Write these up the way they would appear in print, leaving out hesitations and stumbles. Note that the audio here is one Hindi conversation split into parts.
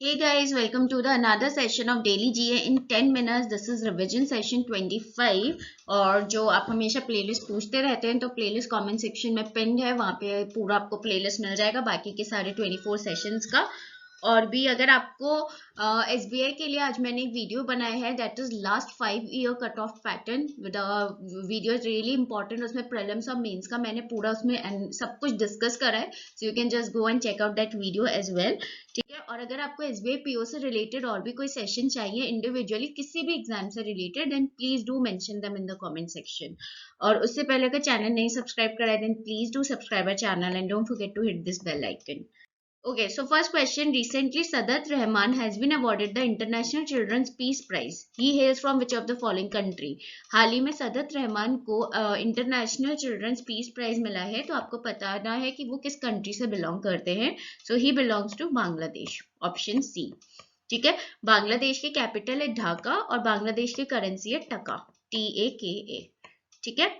Hey guys, welcome to the another session of Daily GA in 10 minutes. This is revision session 25 और जो आप हमेशा प्लेलिस्ट पूछते रहते हैं तो प्लेलिस्ट कमेंट सेक्शन में पिन्ड है, वहाँ पे पूरा आपको प्लेलिस्ट मिल जाएगा बाकी के सारे 24 सेशंस का। और भी अगर आपको एसबीआई के लिए आज मैंने एक वीडियो बनाया है that is last 5 year cut off pattern with video is really important. उसमें प्रीलिम्स और मेंस का मैंने पूरा उसमें सब कुछ डिस्कस करा है, so you can just go and check out that video as well. ठीक है, और अगर आपको एसबीआई पीओ से रिलेटेड और भी कोई सेशन चाहिए इंडिविजुअली किसी भी एग्जाम से related, then please do mention them in the comment section. और उससे पहले अगर चैनल नहीं सब्सक्राइब करा है then please do subscribe our channel and don't forget to hit this bell icon. Okay, so first question. Recently, Sadat Rahman has been awarded the International Children's Peace Prize. He hails from which of the following country? हाल ही में सदत रहमान को इंटरनेशनल चिल्ड्रंस पीस प्राइज मिला है, तो आपको बताना है कि वो किस कंट्री से बिलोंग करते हैं। So he belongs to Bangladesh, option C. ठीक है, बांग्लादेश की कैपिटल है ढाका और बांग्लादेश की करेंसी है टका, TAKA। ठीक है,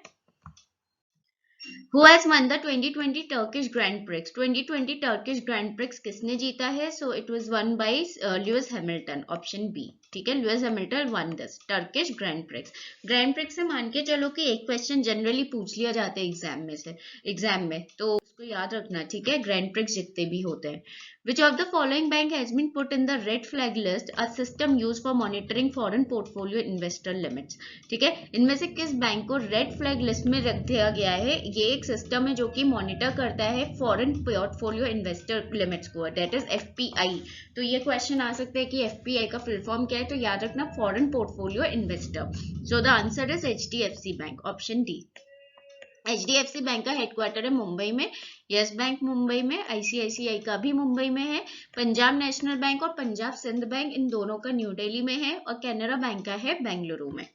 Who has won the 2020 Turkish Grand Prix? 2020 Turkish Grand Prix किसने जीता है? So it was won by Lewis Hamilton, option B। ठीक है, Lewis Hamilton won this Turkish Grand Prix। Grand Prix से मान के चलो कि एक क्वेश्चन जनरली पूछ लिया जाता है एग्जाम में, तो उसको याद रखना। ठीक है, ग्रैंड प्रिक्स जितने भी होते हैं। Which of the following bank has been put in the red flag list, a system used for monitoring foreign portfolio investor limits? ठीक है, इनमें से किस बैंक को रेड फ्लैग लिस्ट में रख दिया गया है? ये एक सिस्टम है जो कि मॉनिटर करता है फॉरेन पोर्टफोलियो इन्वेस्टर लिमिट्स को, दैट इज एफपीआई। तो ये क्वेश्चन आ सकता है कि एफपीआई का फुल फॉर्म क्या है, तो याद रखना foreign portfolio investor. So the answer is HDFC bank, option D. HDFC bank का हेडक्वार्टर है मुंबई में, यस बैंक मुंबई में, आईसीआईसीआई का भी मुंबई में है, पंजाब नेशनल बैंक और पंजाब सिंध बैंक इन दोनों का न्यू दिल्ली में है, और कैनरा बैंक का है बेंगलुरु में।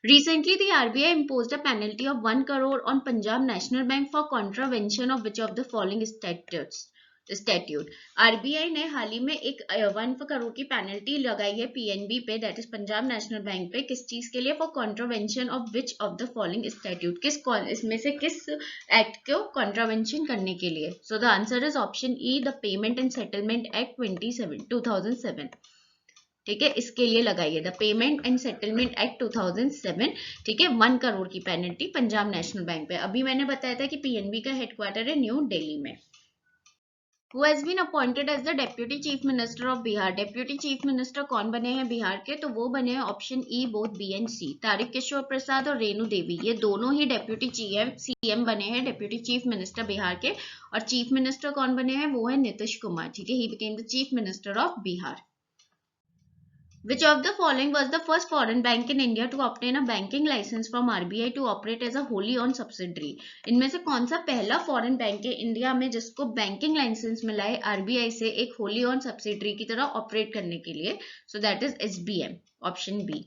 Recently, the RBI imposed a penalty of 1 crore on Punjab National Bank for contravention of which of the following statute? RBI ने हाल ही में एक 1 करोड़ की पेनल्टी लगाई है पीएनबी पे, that is Punjab national bank पे, किस चीज के लिए? For contravention of which of the following statute, इसमें से किस एक्ट को कॉन्ट्रावेंशन करने के लिए? So the answer is option E, the payment and settlement act 2007। ठीक है, इसके लिए लगाइए the payment and settlement act 2007। ठीक है, 1 करोड़ की पेनल्टी पंजाब नेशनल बैंक पे। अभी मैंने बताया था कि पीएनबी का हेडक्वार्टर है न्यू दिल्ली में। Who has been appointed as the Deputy Chief Minister of Bihar? Deputy Chief Minister कौन बने हैं बिहार के? तो वो बने हैं option E, both B and C, Tarik Kishore Prasad और रेणु देवी। ये दोनों ही डेप्यूटी सीएम बने हैं, डेप्यूटी चीफ मिनिस्टर बिहार के। और चीफ मिनिस्टर कौन बने हैं? वो है नीतीश कुमार। ठीक है, he became the chief minister of Bihar. Which of the following was the first foreign bank in India to obtain a banking license from RBI to operate as a wholly owned subsidiary? इनमें से कौन सा पहला फॉरेन बैंक है इंडिया में जिसको बैंकिंग लाइसेंस मिला है आरबीआई से एक होली ओन सब्सिडरी की तरह ऑपरेट करने के लिए? So that is SBM, option B.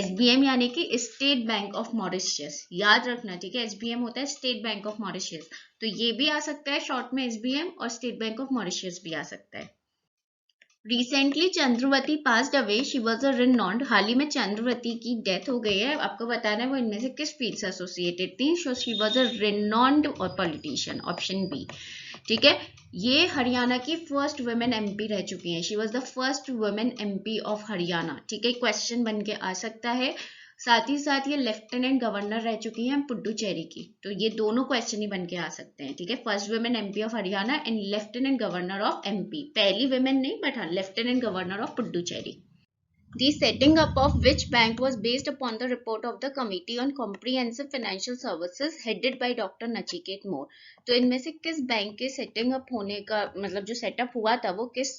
SBM यानी कि स्टेट बैंक ऑफ मॉरिशस, याद रखना। ठीक है, एसबीएम होता है स्टेट बैंक ऑफ मॉरिशस, तो ये भी आ सकता है शॉर्ट में एसबीएम, और स्टेट बैंक ऑफ मॉरिशस भी आ सकता है। Recently Chandravati passed away, she was a renowned. हाल ही में चंद्रवती की डेथ हो गई है, आपको बताना है वो इनमें से किस फील्ड से एसोसिएटेड थी? So she was a renowned और पॉलिटिशियन, ऑप्शन बी। ठीक है, ये हरियाणा की फर्स्ट वुमेन एमपी रह चुकी हैं, she was the first women MP of Haryana. ठीक है, क्वेश्चन बन के आ सकता है। साथ ही साथ ये लेफ्टिनेंट गवर्नर रह चुकी हैं पुडुचेरी की, तो ये दोनों क्वेश्चन ही बन के आ सकते हैं। ठीक है, first women MP of Haryana and lieutenant governor of MP, पहली वुमेन नहीं बट हाँ lieutenant governor of Puducherry. The setting up of which bank was based upon the report of the Committee on Comprehensive Financial Services headed by Dr. Nachiket More? तो इनमें से किस बैंक के सेटिंग अप होने का मतलब जो सेटअप हुआ था वो किस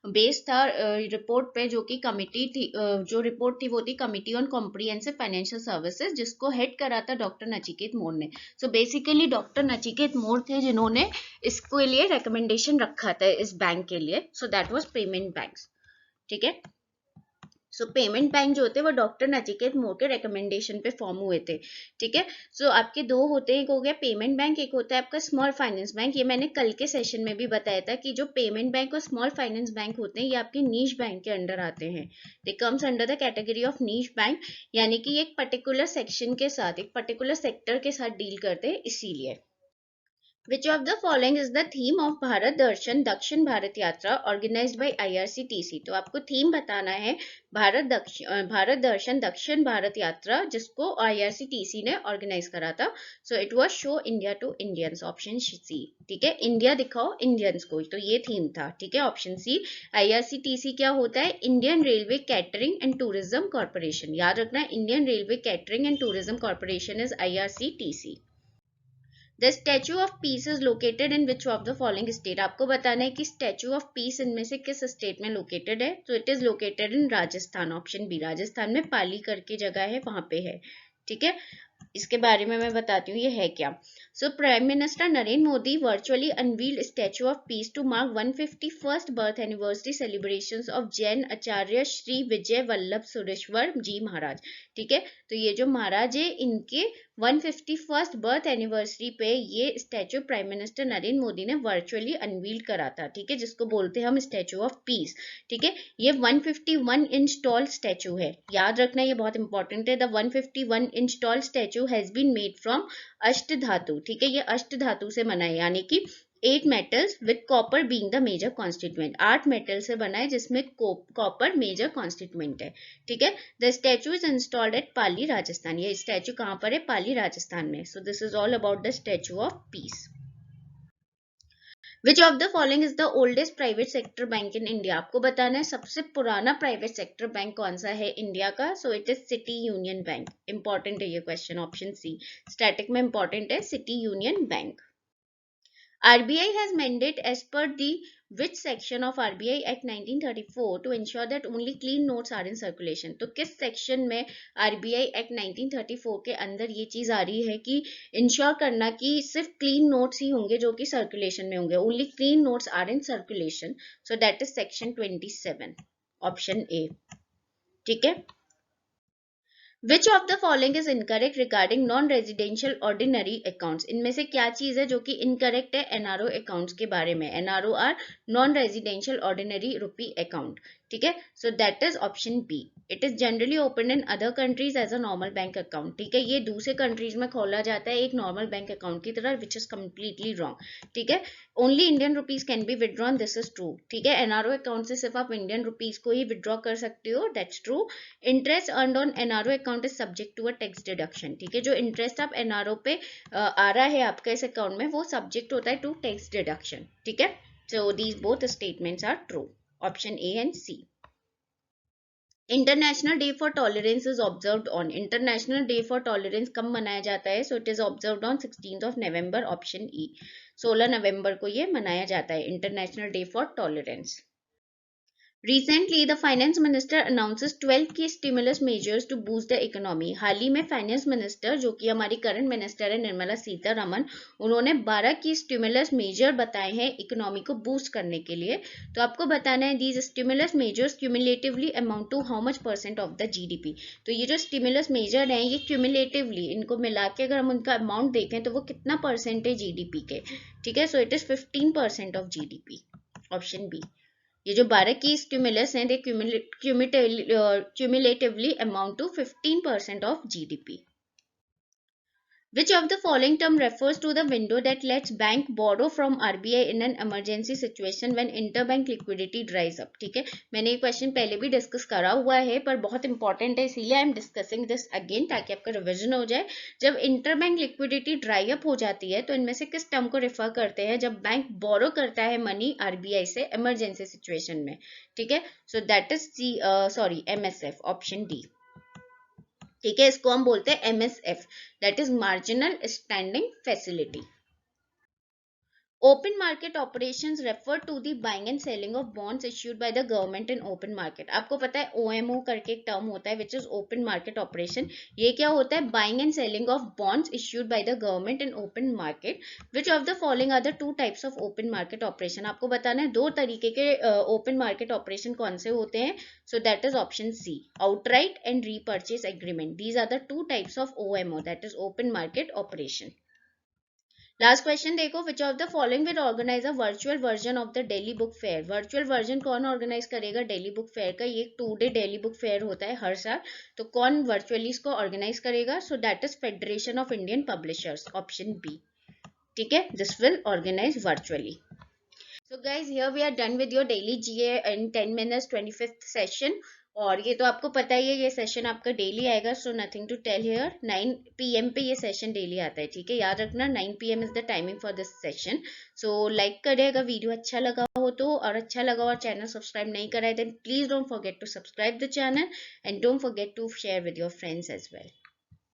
बेस था रिपोर्ट पे, जो कि कमिटी थी, जो रिपोर्ट थी वो थी committee on comprehensive financial services, जिसको हेड करा था डॉक्टर नचिकेत मोर ने। सो बेसिकली डॉक्टर नचिकेत मोर थे जिन्होंने इसके लिए रिकमेंडेशन रखा था इस बैंक के लिए। So that was payment bank. ठीक है, सो पेमेंट बैंक जो होते हैं वो डॉक्टर नचिकेत मोर के रिकमेंडेशन पे फॉर्म हुए थे। ठीक है, सो आपके दो होते हैं, एक हो गया पेमेंट बैंक, एक होता है आपका स्मॉल फाइनेंस बैंक। ये मैंने कल के सेशन में भी बताया था कि जो पेमेंट बैंक और स्मॉल फाइनेंस बैंक होते हैं ये आपके नीश बैंक के अंडर आते हैं। They comes under the category of niche bank, यानी कि एक पर्टिकुलर सेक्शन के साथ, एक पर्टिकुलर सेक्टर के साथ डील करते हैं, इसीलिए। Which of the following is the theme of Bharat दर्शन दक्षिण भारत यात्रा organized by IRCTC? तो आपको थीम बताना है भारत दर्शन दक्षिण भारत यात्रा जिसको IRCTC ने ऑर्गेनाइज करा था. So it was show India to Indians, option C. ठीक है, इंडिया दिखाओ इंडियंस को, तो ये थीम था. ठीक है, ऑप्शन सी. IRCTC क्या होता है? Indian railway catering and tourism corporation. याद रखना, Indian railway catering and tourism corporation is IRCTC. The statue of piece is located in which of the following state. आपको बताना है कि स्टैचू ऑफ पीस इनमें से किस स्टेट में लोकेटेड है. तो it is located in Rajasthan, option B. Rajasthan में पाली करके जगह है, वहां पे है. ठीक है, इसके बारे में मैं बताती हूँ ये है क्या. So prime minister Narendra Modi virtually unveiled statue of peace to mark 151st birth anniversary celebrations of Jain Acharya Shri Vijay Vallabh Sureshwar ji Maharaj. ठीक है, तो ये जो महाराज है इनके 151st बर्थ एनिवर्सरी पे ये statue prime minister Narendra Modi ने वर्चुअली अनवील करा था. ठीक है, जिसको बोलते हैं हम स्टैचू ऑफ पीस. ठीक है, ये 151 इंच टॉल स्टैचू है. याद रखना, ये बहुत इंपॉर्टेंट है. The 151 inch tall statue has been made from अष्ट धातु. ठीक है, ये अष्ट धातु से बना है, यानी कि 8 metals with copper being the major constituent. 8 metal से बना है जिसमें कॉपर मेजर कॉन्स्टिट्यूएंट है. ठीक है, the statue is installed at Pali Rajasthan. ये स्टैचू कहाँ पर है? पाली राजस्थान में. So this is all about the statue of peace. Which of the following is the oldest private sector bank in India. आपको बताना है सबसे पुराना प्राइवेट सेक्टर बैंक कौन सा है इंडिया का. सो it is city union bank. Important है ये क्वेश्चन, ऑप्शन सी. स्टैटिक में इंपॉर्टेंट है, city union bank. RBI has mandate as per the which section of RBI Act 1934 to ensure that only clean notes are in circulation. तो किस सेक्शन में RBI Act 1934 के अंदर ये चीज आ रही है कि इंश्योर करना कि सिर्फ क्लीन नोट्स ही होंगे जो कि सर्कुलेशन में होंगे. Only clean notes are in circulation. So that is section 27, option A. ठीक है, which of the following is incorrect regarding non residential ordinary accounts. इनमें से क्या चीज है जो कि इनकरेक्ट है एनआरओ अकाउंट्स के बारे में. NRO are non residential ordinary rupee account. ठीक है, so that is option B. It is generally open in other countries as a normal bank account. ठीक है, ये दूसरे कंट्रीज में खोला जाता है एक नॉर्मल बैंक अकाउंट की तरह, विच इज कम्प्लीटली रॉन्ग. ठीक है, only Indian rupees can be withdrawn, this is true. ठीक है, एनआरओ अकाउंट से सिर्फ आप इंडियन रुपीज को ही विदड्रॉ कर सकते हो, that's true. Interest earned on NRO account is subject to a tax deduction. ठीक है, जो इंटरेस्ट आप एनआरओ पे आ रहा है आपका इस अकाउंट में, वो सब्जेक्ट होता है टू टैक्स डिडक्शन. ठीक है, so these both statements are true, option A and C. International day for tolerance is observed on. International day for tolerance कब मनाया जाता है? So it is observed on 16th November, option E. 16 नवंबर को ये मनाया जाता है, international day for tolerance. Recently, the finance minister announces 12 key stimulus measures to boost the economy. हाल ही में फाइनेंस मिनिस्टर जो कि हमारी करंट मिनिस्टर है निर्मला सीतारमन, उन्होंने 12 की स्टिमुलस मेजर बताए हैं इकोनॉमी को बूस्ट करने के लिए. तो आपको बताना है these stimulus measures cumulatively amount to how much % of the GDP. तो ये जो स्टिमुलस मेजर हैं ये क्यूमुलेटिवली, इनको मिला के अगर हम उनका अमाउंट देखें तो वो कितना % है जीडीपी के. ठीक है, so it is 15% of GDP, option B. ये जो 12 की स्टिमुलस हैं they cumulatively amount to 15% of GDP. Which of the following term refers to the window that lets bank borrow from RBI in an emergency situation when interbank liquidity dries up? ठीक है, मैंने ये क्वेश्चन पहले भी डिस्कस करा हुआ है पर बहुत इंपॉर्टेंट है, इसीलिए I am discussing this again ताकि आपका रिविजन हो जाए. जब इंटरबैंक लिक्विडिटी ड्राई अप हो जाती है तो इनमें से किस टर्म को रेफर करते हैं? जब बैंक बोरो करता है मनी आरबीआई से इमरजेंसी सिचुएशन में. ठीक है, so that is MSF, option D. ठीक है, इसको हम बोलते हैं MSF, that is marginal standing facility. Open market operations refer to the buying and selling of bonds issued by the government in open market. आपको पता है OMO करके एक टर्म होता है which is open market operation. ये क्या होता है? Buying and selling of bonds issued by the government in open market. Which of the following are the 2 types of open market operation. आपको बताना है 2 तरीके के ओपन मार्केट ऑपरेशन कौन से होते हैं. So that is option C, outright and repurchase agreement. These are the 2 types of OMO, that is open market operation. Last question देखो, which of the following will organise a virtual version of the Delhi book fair. Virtual version कौन ऑर्गेनाइज करेगा डेली बुक फेयर का? ये 2 डे डेली बुक फेयर होता है हर साल, तो कौन वर्चुअली इसको ऑर्गेनाइज करेगा? So that is federation of Indian publishers, option B. ठीक है, this will organise virtually. So guys, here we are done with your daily GA in 10 minutes 25th session. और ये तो आपको पता ही है, ये सेशन आपका डेली आएगा, so nothing to tell here. 9 PM पे ये सेशन डेली आता है, ठीक है, याद रखना 9 PM is the timing for this session. So like करें अगर वीडियो अच्छा लगा हो तो, और अच्छा लगा और चैनल सब्सक्राइब नहीं करा है then please don't forget to subscribe the channel and don't forget to share with your friends as well.